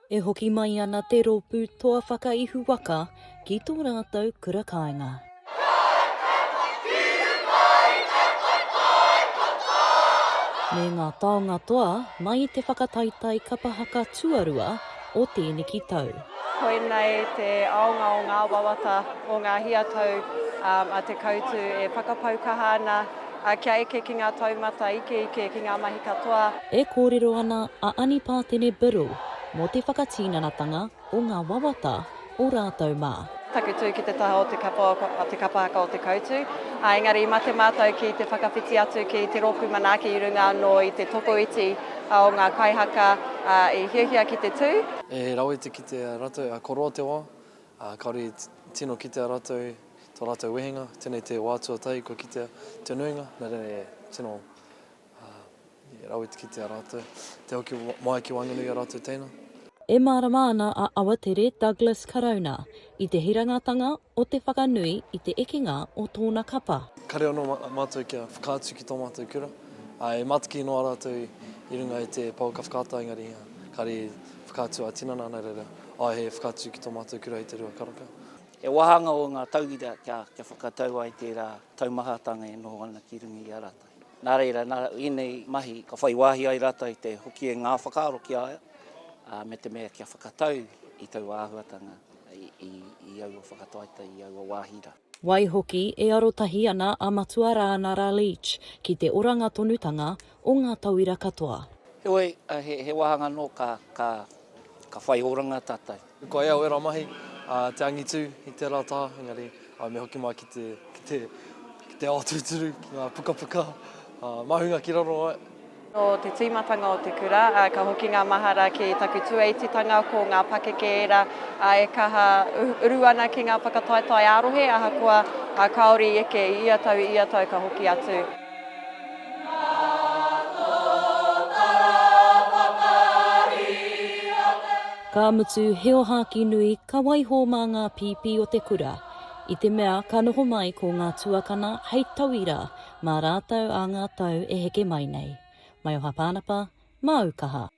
E hoki mai ana te rōpū Toa Whakaihuwaka ki tō rātou kura kāinga. Me ngā taonga toa mai te whakataitai Kapa Haka tuarua o tēnei ki tau. Koinei te aonga o ngā waiata o ngā hiatau a te koutu e whakapaukaha ana kia eke ki ngā taumata ike ki ngā mahi katoa. E kōrero ana a ani pātene biru mō te whakatīnanatanga o ngā waiata o rātou mā. Takutu ki te taha o te Kapa Haka o te koutu. Engari i mate mātou ki te whakawhiti atu ki te rōpū manaaki i runga anō i te Toku.It o ngā kaihaka i hiahia ki te tū. E rawete ki te rātou a koroa te wā, kaore tino ki te rātou, tō rātou wehenga, tēnei te wātua tai ko ki te nuinga, nā rene tino rawete ki te rātou, te hoki mai ki wanganui a rātou tēnā. E mārama ana a awatere Douglas Karauna i te hirangatanga o te whakanui i te ekenga o tōna kapa. Kare anō mātou kia whakaatu ki tō mātou kura. E mataki noa rātou i runga i te pauka whakata, engari kare whakaatu a tinana nei reira. He whakaatu ki tō mātou kura i te rua karaka. E wahanga o ngā tauira kia whakatau ai te rā taumahatanga e noho ana ki runga i a rātou. Nā reira, inei mahi ka whai wāhi ai rātou i te hoki e ngā whakaaro ki aia. Me te mea kia whakatau i tau āhuatanga i aua whakataita i aua wāhira. Waihoki e arotahi ana a Matuara Nara Leach ki te oranga tonutanga o ngā tauira katoa. He wahanga no ka whai oranga tātai. Ko ea o era mahi, te angitu i te rātaha, engari me hoki mai ki te ātuturu, ki ngā pukapuka, mahunga ki raro ai. O te tīmatanga o te kura, ka hoki ngā mahara ki taku tuaititanga ko ngā pakeke era e kaha uru ana ki ngā whakataitai arohe, ahakoa kaori eke i atau ka hoki atu. Ka mutu heo haki nui ka waiho mā ngā pipi o te kura. I te mea ka noho mai ko ngā tuakana hei tauira mā rātou a ngā tau e heke mai nei. Mai o hapānapa, mā Aukaha.